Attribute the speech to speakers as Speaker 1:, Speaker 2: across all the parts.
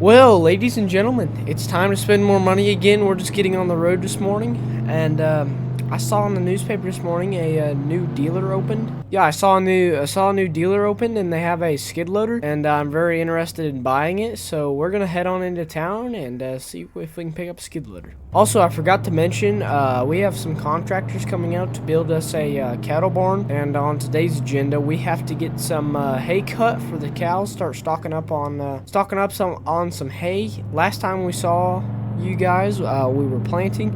Speaker 1: Well, ladies and gentlemen, it's time to spend more money again. We're just getting on the road this morning, and I saw in the newspaper this morning a new dealer opened. Yeah, I saw a new dealer opened, and they have a skid loader, and I'm very interested in buying it. So we're gonna head on into town and see if we can pick up a skid loader. Also, I forgot to mention we have some contractors coming out to build us a cattle barn, and on today's agenda we have to get some hay cut for the cows. Start stocking up on some hay. Last time we saw you guys, we were planting,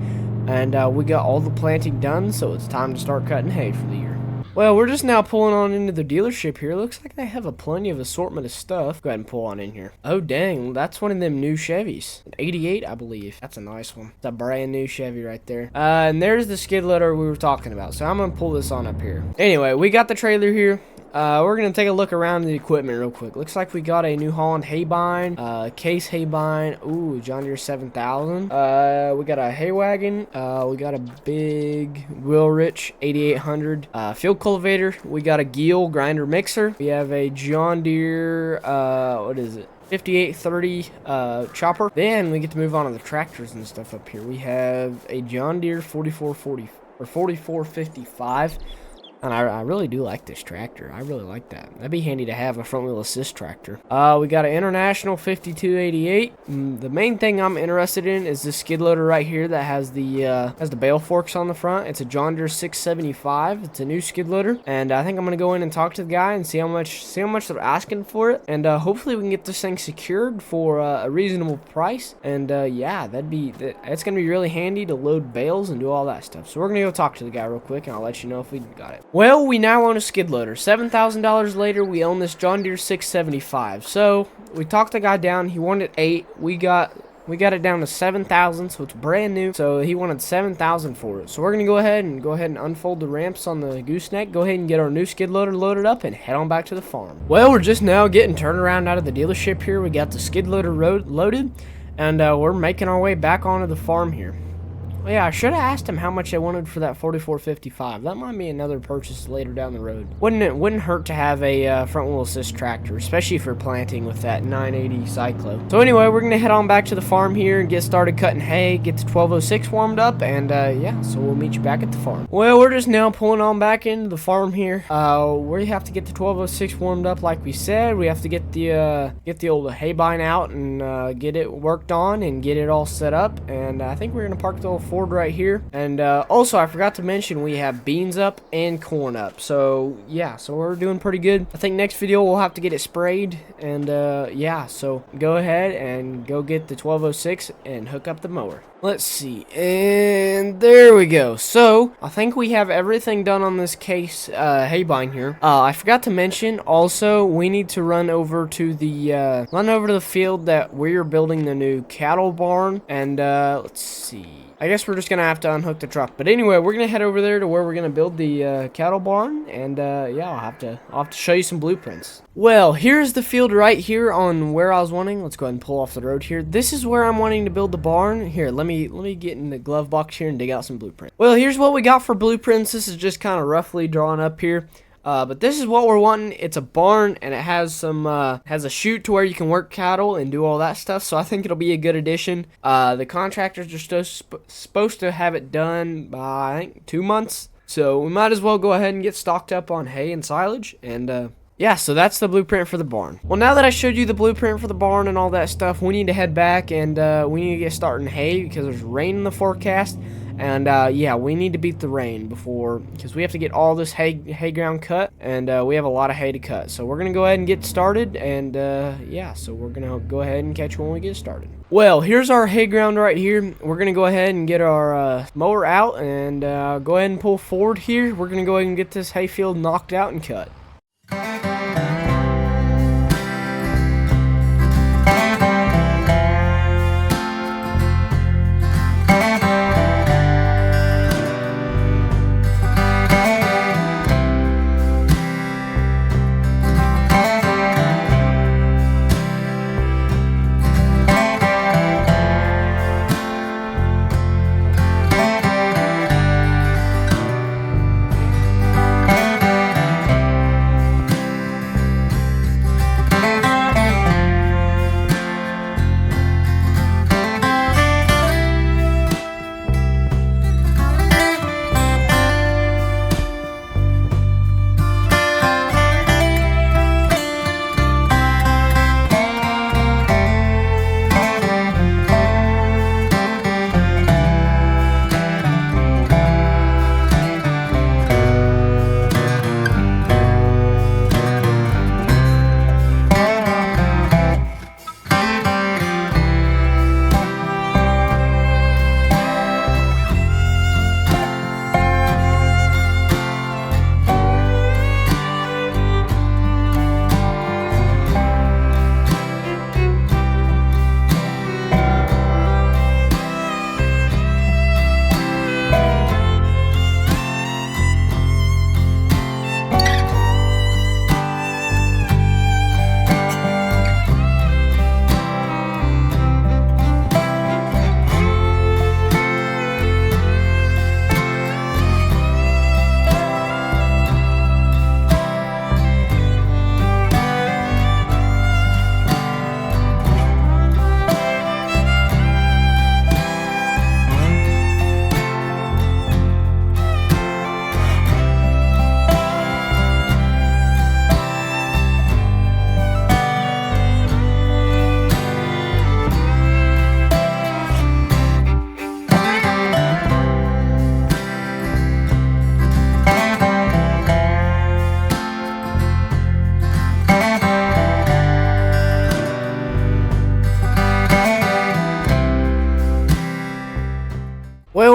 Speaker 1: and we got all the planting done, so it's time to start cutting hay for the year. Well, we're just now pulling on into the dealership here. Looks like they have a plenty of assortment of stuff. Go ahead and pull on in here. Oh, dang. That's one of them new Chevys. An 88, I believe. That's a nice one. It's a brand new Chevy right there. And there's the skid loader we were talking about. So I'm going to pull this on up here. Anyway, we got the trailer here. We're going to take a look around the equipment real quick. Looks like we got a New Holland hay bind, case hay bind. Ooh, John Deere 7000. We got a hay wagon. We got a big Wilrich 8800 field cultivator. We got a Geel grinder mixer. We have a John Deere, what is it? 5830 chopper. Then we get to move on to the tractors and stuff up here. We have a John Deere 4440 or 4455. And I really do like this tractor. I really like that. That'd be handy to have a front wheel assist tractor. We got an International 5288. The main thing I'm interested in is this skid loader right here that has the bale forks on the front. It's a John Deere 675. It's a new skid loader, and I think I'm gonna go in and talk to the guy and see how much they're asking for it, and hopefully we can get this thing secured for a reasonable price. And yeah, it's gonna be really handy to load bales and do all that stuff. So we're gonna go talk to the guy real quick, and I'll let you know if we got it. Well, we now own a skid loader. $7,000 later, we own this John Deere 675. So we talked the guy down. He wanted 8. We got it down to 7,000, so it's brand new. So he wanted 7,000 for it. So we're gonna go ahead and unfold the ramps on the gooseneck. Go ahead and get our new skid loader loaded up and head on back to the farm. Well, we're just now getting turned around out of the dealership here. We got the skid loader loaded, and we're making our way back onto the farm here. Well, yeah, I should have asked him how much they wanted for that 4455. That might be another purchase later down the road. Wouldn't hurt to have a front wheel assist tractor, especially for planting with that 980 Cyclo. So anyway, we're gonna head on back to the farm here and get started cutting hay, get the 1206 warmed up, and yeah, so we'll meet you back at the farm. Well, we're just now pulling on back into the farm here. We have to get the 1206 warmed up, like we said. We have to get the old hay bind out and get it worked on and get it all set up. And I think we're gonna park the old Ford right here. And also, I forgot to mention we have beans up and corn up. So yeah, so we're doing pretty good. I think next video we'll have to get it sprayed. And yeah, so go ahead and go get the 1206 and hook up the mower. Let's see, and there we go. So I think we have everything done on this case hay bind here. I forgot to mention also we need to run over to the field that we're building the new cattle barn. And let's see, I guess we're just gonna have to unhook the truck. But anyway, we're gonna head over there to where we're gonna build the cattle barn, and yeah, I'll have to show you some blueprints. Well, here's the field right here on where I was wanting. Let's go ahead and pull off the road here. This is where I'm wanting to build the barn. Here, let me get in the glove box here and dig out some blueprints. Well, here's what we got for blueprints. This is just kind of roughly drawn up here. But this is what we're wanting. It's a barn, and it has has a chute to where you can work cattle and do all that stuff. So I think it'll be a good addition. The contractors are supposed to have it done by, I think, 2 months. So we might as well go ahead and get stocked up on hay and silage. And yeah, so that's the blueprint for the barn. Well, now that I showed you the blueprint for the barn and all that stuff, we need to head back and we need to get starting hay because there's rain in the forecast. And yeah, we need to beat the rain because we have to get all this hay ground cut, and we have a lot of hay to cut. So we're gonna go ahead and get started, and yeah, so we're gonna go ahead and catch when we get started. Well, here's our hay ground right here. We're gonna go ahead and get our mower out and go ahead and pull forward here. We're gonna go ahead and get this hay field knocked out and cut.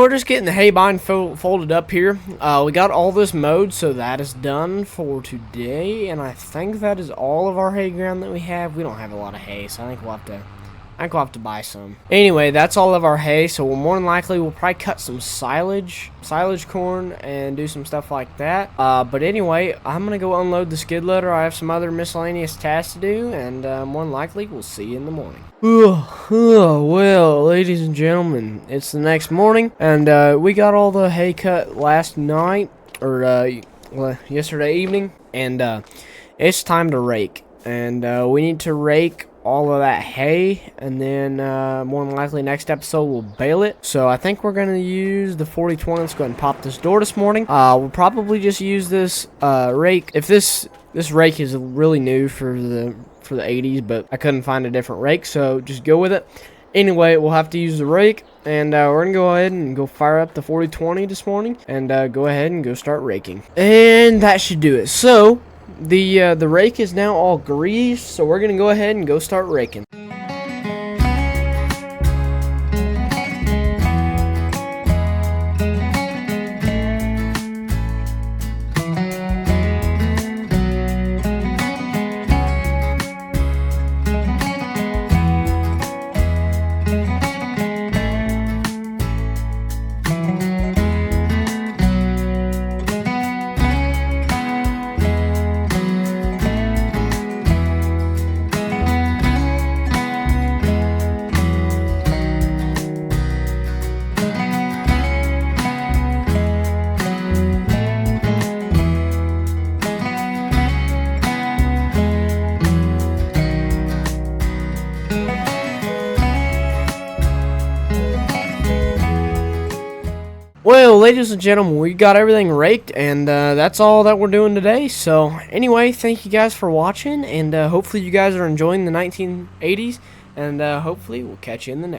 Speaker 1: we're just getting the hay bind folded up here. We got all this mowed, so that is done for today. And I think that is all of our hay ground that we have. We don't have a lot of hay, so I think we'll have to buy some. Anyway, that's all of our hay, so more than likely we'll probably cut some silage corn and do some stuff like that. But anyway, I'm gonna go unload the skid loader. I have some other miscellaneous tasks to do, and more than likely we'll see you in the morning. Well, ladies and gentlemen, it's the next morning, and we got all the hay cut last night, or well, yesterday evening, and it's time to rake. And we need to rake all of that hay, and then more than likely next episode we'll bale it. So I think we're gonna use the 4020. Let's go ahead and pop this door this morning. We'll probably just use this rake. If this rake is really new for the 80s, but I couldn't find a different rake, so just go with it. Anyway, we'll have to use the rake, and we're gonna go ahead and go fire up the 4020 this morning, and go ahead and go start raking, and that should do it. So the rake is now all greased, so we're gonna go ahead and go start raking. Well, ladies and gentlemen, we got everything raked, and that's all that we're doing today. So anyway, thank you guys for watching, and hopefully you guys are enjoying the 1980s, and hopefully we'll catch you in the next